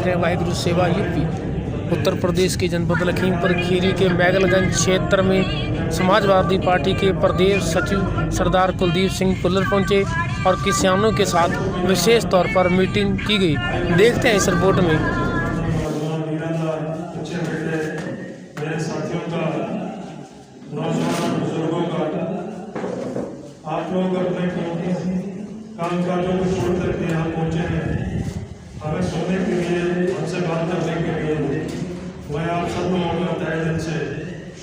रहे हैं वाहिगुरु सेवा यूपी। उत्तर प्रदेश के जनपद लखीमपुर खीरी के मैगलगंज क्षेत्र में समाजवादी पार्टी के प्रदेश सचिव सरदार कुलदीप सिंह कुल्लर पहुंचे और किसानों के साथ विशेष तौर पर मीटिंग की गई। देखते हैं इस रिपोर्ट में। आप लोग अपने काम काजों को छोड़ करके यहाँ पहुँचे हैं हमें सुनने के लिए, हमसे बात करने के लिए। मैं आप सब लोगों का तहे दिल से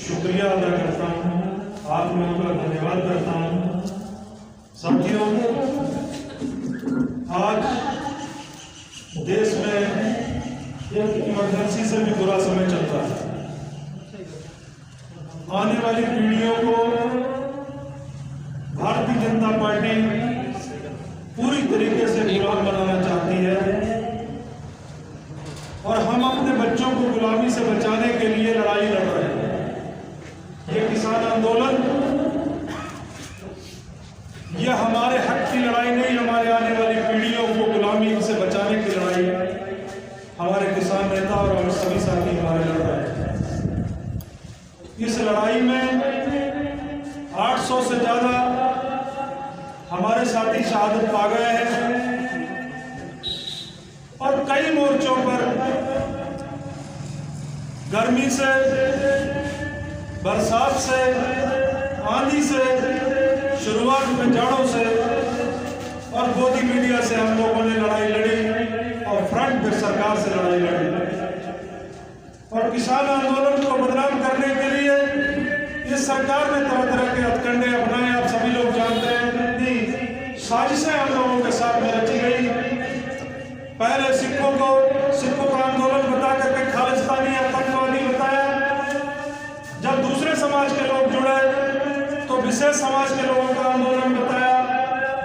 शुक्रिया अदा करता हूँ, आप लोगों का धन्यवाद करता हूँ। साथियों, आज देश में एक इमरजेंसी से भी बुरा समय चलता है। आने वाली पीढ़ियों को भारतीय जनता पार्टी पूरी तरीके से गुलाम बनाना चाहती है और हम अपने बच्चों को गुलामी से बचाने के लिए लड़ाई लड़ रहे हैं। ये किसान आंदोलन, ये हमारे हक की लड़ाई नहीं, हमारे आने वाली पीढ़ियों को गुलामी से बचाने की लड़ाई हमारे किसान नेता और हम सभी साथी हमारे लड़ रहे हैं। इस लड़ाई में 800 से ज्यादा हमारे साथी शहादत पा गए हैं और कई मोर्चों पर गर्मी से, बरसात से, आंधी से, शुरुआत में जाड़ों से और गोदी मीडिया से हम लोगों ने लड़ाई लड़ी और फ्रंट पे सरकार से लड़ाई लड़ी। और किसान आंदोलन को बदनाम करने के लिए इस सरकार ने तरह तरह के हथकंडे अपनाए। आप सभी लोग जानते हैं कितनी साजिशें हम लोगों के साथ में रची गई। पहले सिखों का आंदोलन बता करके खालिस्तानी आतंकवादी बताया। जब दूसरे समाज के लोग जुड़े तो विशेष समाज के लोगों का आंदोलन बताया।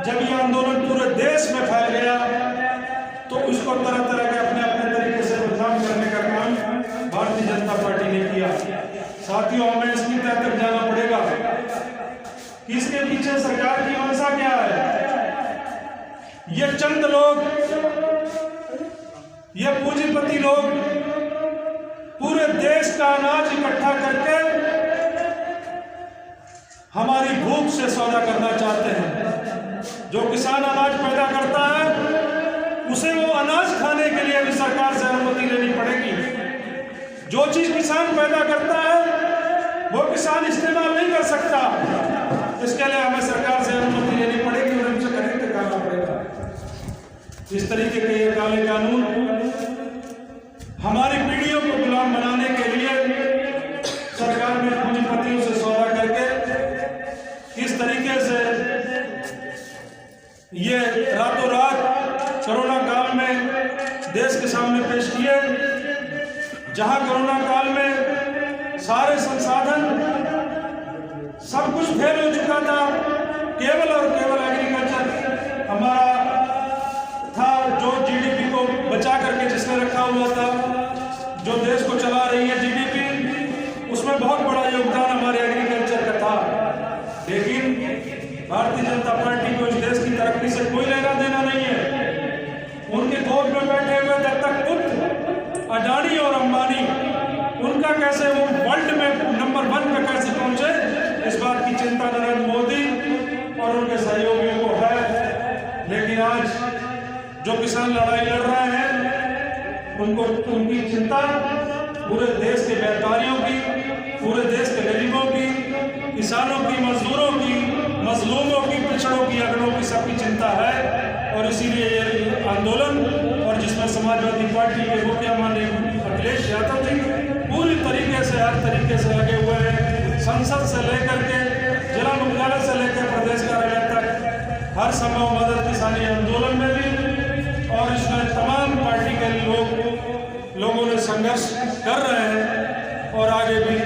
जब ये आंदोलन पूरे देश में फैल गया तो उसको तरह तरह के अपने अपने तरीके से बदनाम करने का काम भारतीय जनता पार्टी ने किया। साथियों, हमें इसकी तह तक जाना पड़ेगा। इसके पीछे सरकार की मंशा क्या है? ये चंद लोग, ये पूंजीपति लोग पूरे देश का अनाज इकट्ठा करके हमारी भूख से सौदा करना चाहते हैं। जो किसान अनाज पैदा करता है उसे वो अनाज खाने के लिए भी सरकार से अनुमति लेनी पड़ेगी। जो चीज किसान पैदा करता है वो किसान इस्तेमाल नहीं कर सकता, इसके लिए हमें सरकार से अनुमति लेनी पड़ेगी और हमसे खरीद करना पड़ेगा। इस तरीके के ये काले कानून हमारी पीढ़ियों को गुलाम बनाने के लिए सरकार ने पूंजीपतियों से सौदा करके इस तरीके से ये रातों रात कोरोना काल में देश के सामने पेश किए। जहां कोरोना काल में सारे संसाधन, सब कुछ फेल हो चुका था, केवल और केवल एग्रीकल्चर हमारा था जो जीडीपी को बचा करके जिसने रखा हुआ था, जो देश को चला रही है जीडीपी, उसमें बहुत बड़ा योगदान हमारे एग्रीकल्चर का था। लेकिन भारतीय जनता पार्टी को इस देश की तरक्की से कोई लेना देना नहीं है। उनके गोद में बैठे हुए जब तक पुत्र अडानी और अंबानी, उनका कैसे वो वर्ल्ड में नंबर 1 पे कैसे पहुंचे, इस बात की चिंता नरेंद्र मोदी और उनके सहयोगियों को है। लेकिन आज जो किसान लड़ाई लड़ रहे हैं उनकी चिंता पूरे देश के व्यापारियों की, पूरे देश के गरीबों की, किसानों की, मजदूरों की, मजलूमों की, पिछड़ों की, अगड़ों की, सबकी चिंता है। और इसीलिए ये आंदोलन, और जिसमें समाजवादी पार्टी के मुखिया माननीय अखिलेश यादव जी पूरी तरीके से, हर तरीके से लगे हुए हैं। संसद से लेकर के जिला मुख्यालय से लेकर प्रदेश कार्यालय तक हर संभव मदद किसानी आंदोलन में भी, और इसमें तमाम पार्टी के लोगों ने संघर्ष कर रहे हैं और आगे भी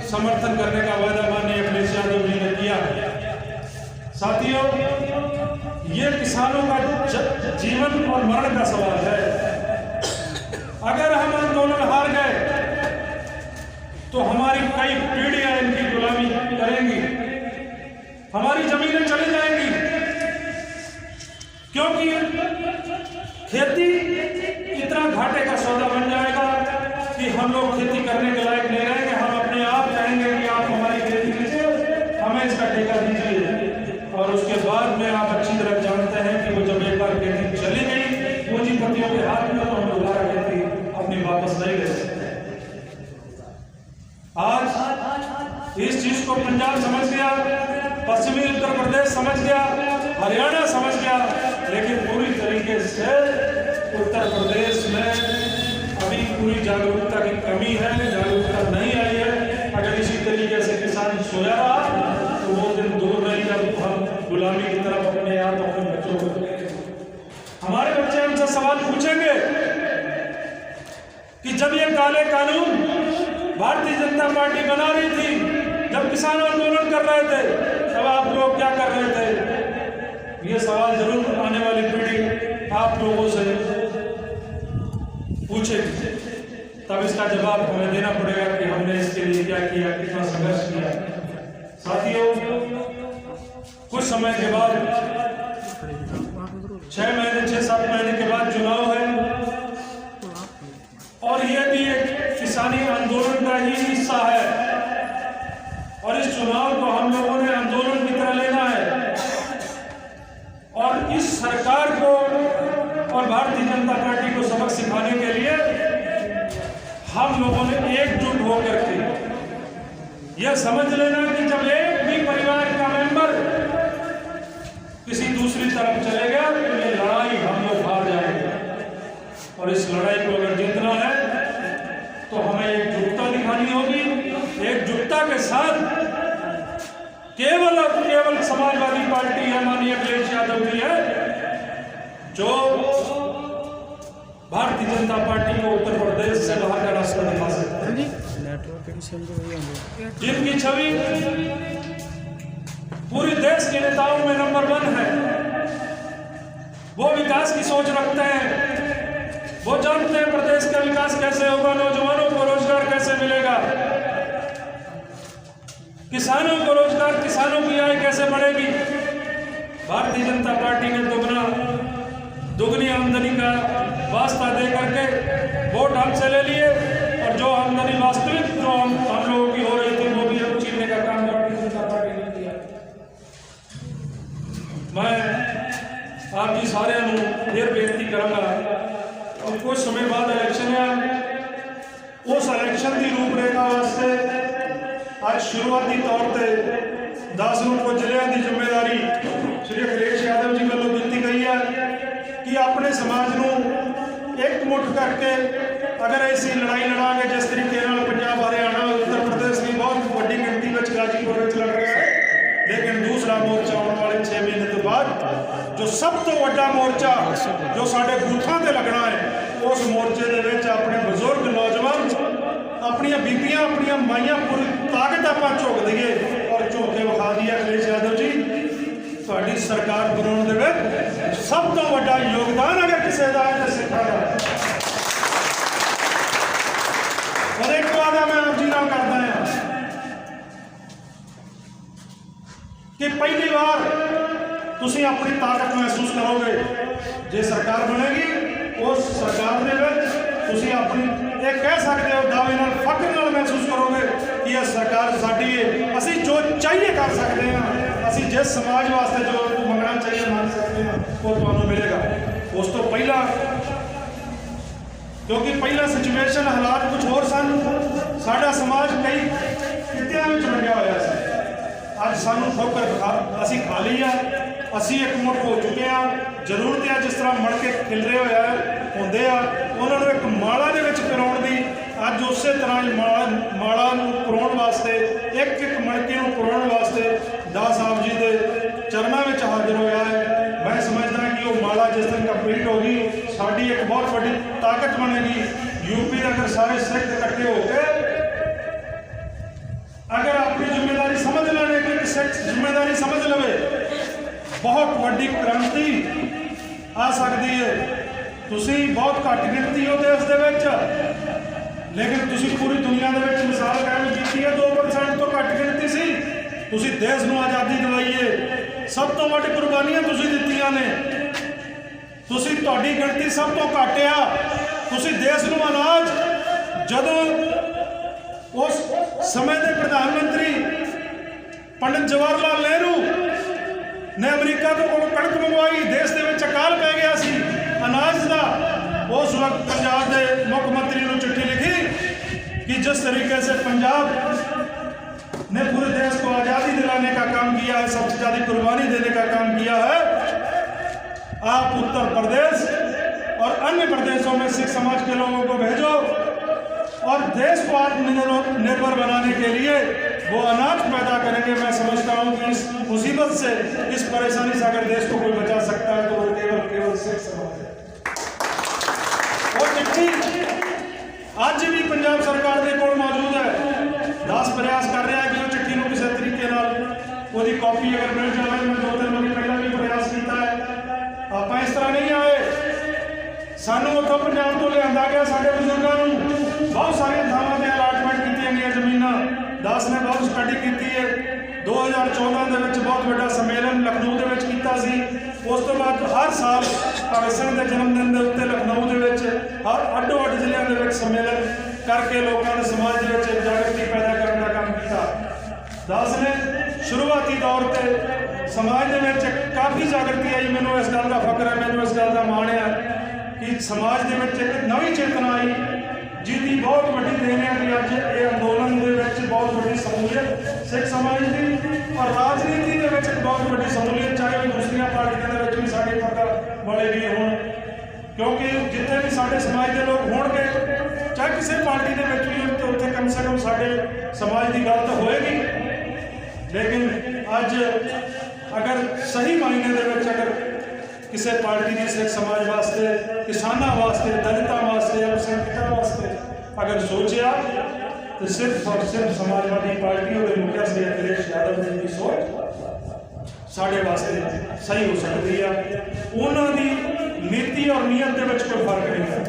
समर्थन करने का वादा माननीय अखिलेश यादव जी ने किया। साथियों, ये किसानों का जीवन और मरण का सवाल है। अगर हम आंदोलन हार गए तो हमारी कई पीढ़ियां इनकी गुलामी करेंगी, हमारी जमीनें चली जाएंगी, क्योंकि खेती इतना घाटे का सौदा इसका ठेका दीजिए। और उसके बाद में आप अच्छी तरह जानते हैं कि वो जब एक बार खेती चली गई पूंजीपतियों के हाथ में, तो हम दोबारा खेती अपनी वापस नहीं ले सकते। आज इस चीज को पंजाब समझ गया, पश्चिमी उत्तर प्रदेश समझ गया, हरियाणा समझ गया, लेकिन पूरी तरीके से उत्तर प्रदेश में अभी पूरी जागरूकता की कमी है, जागरूकता नहीं आई है। अगर इसी तरीके से किसान सोया रहा तो वो दिन दूर नहीं जब हम गुलामी की तरफ अपने आप अपने बच्चों को, हमारे बच्चे हमसे सवाल पूछेंगे कि जब ये काले कानून भारतीय जनता पार्टी बना रही थी, जब किसान आंदोलन कर रहे थे, तब आप लोग क्या कर रहे थे? ये सवाल जरूर आने वाली पीढ़ी आप लोगों से पूछेगी। तब इसका जवाब हमें देना पड़ेगा कि हमने इसके लिए क्या किया, कितना संघर्ष किया। साथियों, कुछ समय के बाद 6 महीने 6-7 महीने के बाद चुनाव है, और ये भी एक किसानी आंदोलन का ही हिस्सा है। और इस चुनाव को हम लोगों ने आंदोलन की तरह लेना है, और इस सरकार को और भारतीय जनता पार्टी को सबक सिखाने के लिए हम लोगों ने एकजुट होकर के यह समझ लेना कि जब एक भी परिवार का मेंबर किसी दूसरी तरफ चलेगा तो ये लड़ाई हम लोग हार जाएंगे। और इस लड़ाई को अगर जीतना है तो हमें एकजुटता दिखानी होगी। एकजुटता के साथ केवल और केवल समाजवादी पार्टी है, माननीय अखिलेश यादव जी है, जो भारतीय जनता पार्टी को उत्तर प्रदेश से बाहर का रास्ता दिखा सकते हैं, जिनकी छवि पूरे देश के नेताओं में नंबर 1 है। वो विकास की सोच रखते हैं, वो जानते हैं प्रदेश का विकास कैसे होगा, नौजवानों को रोजगार कैसे मिलेगा, किसानों को रोजगार, किसानों की आय कैसे बढ़ेगी। भारतीय जनता पार्टी ने दुगनी आमदनी का वास्ता दे करके वोट हमसे ले लिए, और जो आमदनी वास्तविक जो हम लोगों की हो रही थी वो भी हम छीनने का काम भारतीय जनता पार्टी ने किया। मैं आप जी सारे फिर बेनती करूंगा, और कुछ समय बाद इलेक्शन है, उस इलेक्शन की रूपरेखा वास्ते आज शुरुआती तौर पर 10 को जिले की जिम्मेदारी श्री अखिलेश यादव जी वालों दी गई है कि अपने समाज को एकमुठ करके अगर ऐसी लड़ाई लड़ांगे जिस तरीके पंजाब, हरियाणा, उत्तर प्रदेश की बहुत बड़ी गिनती में गाजीपुर में लड़ रहा है, लेकिन दूसरा मोर्चा आने वाले 6 महीने के बाद जो सब तो बड़ा मोर्चा जो साढ़े बूथों से लगना है, उस मोर्चे के अपने बुजुर्ग नौजवान, अपनी बीबियां, अपनी माइयां पूरी ताकत आप झोंक दईए और झोंके विखा दिए। अखिलेश यादव जी, ਤੁਹਾਡੀ सरकार बनाने में सब तो बड़ा योगदान अगर किसी का है तो सिखा का। और एक वादा मैं आप जी नाल करदा हां कि पहली बार तुसीं अपनी ताकत महसूस करोगे, जे सरकार बनेगी उस सरकार दे विच तुसीं अपनी ये कह सकते हो दावे नाल फख्र नाल महसूस करोगे कि यह सरकार साडी है, असीं जो चाहिए कर सकते हैं, असीं जिस समाज वास्ते जो मंगना चाहिए मांग सकते हैं वो तुहानूं मिलेगा। उस तो पहला क्योंकि पहला सिचुएशन हालात कुछ होर सन, साडा समाज कई कित्तियां विच वंडिया होया सी, अज सानूं ठोकर असीं खा ली है, असीं एकमुठ हो चुके हैं। जरूरत जिस तरह मड़ के खिलरे होया होंदे आ उन्होंने एक माला दे विच पिरोण दी, अज उस तरह माला पिरोण वास्ते एक मणके नूं पिरोण वास्ते दास साहब जी के चरणों में हाजिर होया है। मैं समझदा कि वो माला जिस दिन कंप्लीट होगी साड़ी एक बहुत बड़ी ताकत बनेगी। यूपी के अगर सारे सिख इकट्ठे होकर अगर अपनी जिम्मेदारी समझ लेने की सिख जिम्मेदारी समझ लवे, बहुत बड़ी क्रांति आ सकती है। तुसी बहुत घट गिनती हो देश दे विच, लेकिन तुसी पूरी दुनिया दे विच मिसाल कायम की है। 2% तो घट गिनती सी, तुसी देश नूं आज़ादी दिवाई है, सब तो वड्डी कुर्बानियां तुसी दित्तियां ने, तुसी तुहाडी गिनती सब तो घट आ। तुसी देश नूं अनाज जदों उस समय के प्रधानमंत्री पंडित जवाहरलाल नेहरू ने अमरीका तो कणक मंगवाई, देश के अकाल पै गया सी अनाज का। उस वक्त पंजाब के मुख्यमंत्री ने चिट्ठी लिखी कि जिस तरीके से पंजाब ने पूरे देश को आज़ादी दिलाने का काम किया है, सबसे ज़्यादा कुर्बानी देने का काम किया है, आप उत्तर प्रदेश और अन्य प्रदेशों में सिख समाज के लोगों को भेजो और देश को आत्मनिर्भर बनाने के लिए वो अनाज पैदा करेंगे। मैं समझता हूँ कि इस मुसीबत से, इस परेशानी से अगर देश को कोई बचा सकता है तो वो केवल सिख समाज है। वो चिट्ठी आज भी पंजाब सरकार के कोल मौजूद है। दास प्रयास कर रहा है कि वो चिट्ठी को किसी तरीके वो कॉपी अगर मिल जाए। मैं 2-3 महीने पहला भी प्रयास किया है। आप इस तरह नहीं आए, सानू उतो पंजाब तो लिया गया, साढ़े बुजुर्गों को बहुत सारिया थावां ते अलाटमेंट की गई जमीनां। दास ने बहुत स्टडी की है। 2014 के बहुत बड़ा सम्मेलन लखनऊ के किया सी। उस तो बाद हर साल भगत सिंह के जन्मदिन के उत्ते लखनऊ के हर अड्डो अड्ड जिलों के सम्मेलन करके लोगों के समाज के जागृति पैदा करने का काम किया। दास ने शुरुआती दौर पर समाज के काफ़ी जागृति आई। मैनू इस गल का फख्र है, मैनू इस गल का माण है कि समाज के एक नवी चेतना आई जिसकी बहुत बड़ी देन है कि अज ये अंदोलन के बहुत बड़ी समूलीयत सिख समाज की और राजनीति के बहुत बड़ी समूलीयत, चाहे वो दूसरिया पार्टियों भी साढ़े पक्का वाले भी हों, क्योंकि जितने भी साढ़े समाज के लोग होंगे चाहे किसी पार्टी के भी तो उत्थे कम से कम साढ़े समाज की गल तो होएगी। लेकिन अज अगर सही मायने अगर किसी पार्टी की सिख समाज वास्ते, किसानों वास्ते, दलितों वास्ते, अल्पसंख्यकों वास्ते अगर सोचा तो सिर्फ और सिर्फ समाजवादी पार्टी और मुखिया श्री अखिलेश यादव जी की सोच साढ़े वास्ते सही हो सकती है। उन्होंने नीति और नियत के कोई फर्क नहीं है।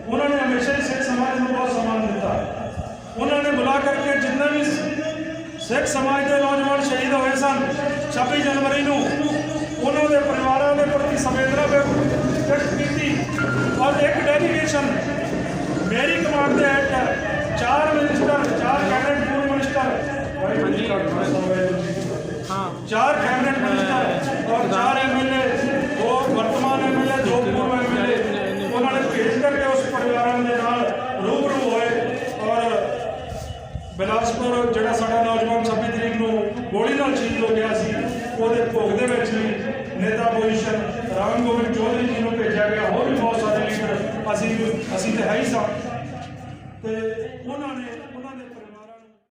उन्होंने हमेशा ही सिख समाज को बहुत सम्मान दिता। उन्होंने बुला करके जितने भी सिख समाज के नौजवान शहीद हुए सन 26 जनवरी को उन्होंने परिवारों के प्रति संवेदना व्यक्त की और एक डेलीगेशन मेरी कमांड के हेठ 4 मिनिस्टर, 4 कैबिनेट पूर्व मिनिस्टर, 4 कैबिनेट मिनिस्टर और 4 MLA, 2 वर्तमान MLA, 2 पूर्व MLA उन्होंने भेज करके उस परिवारों के नाल रूबरू हुए और बिलासपुर जो साडा नौजवान 26 तरीक को गोली नाल शहीद हो गया सी, ਉਹਦੇ ਭੋਗ ਦੇ ਵਿੱਚ ਵੀ नेता पोजिशन राम गोविंद चौधरी जी को भेजा गया। और भी बहुत सारे लीडर असी तो है ही सां ते उन्होंने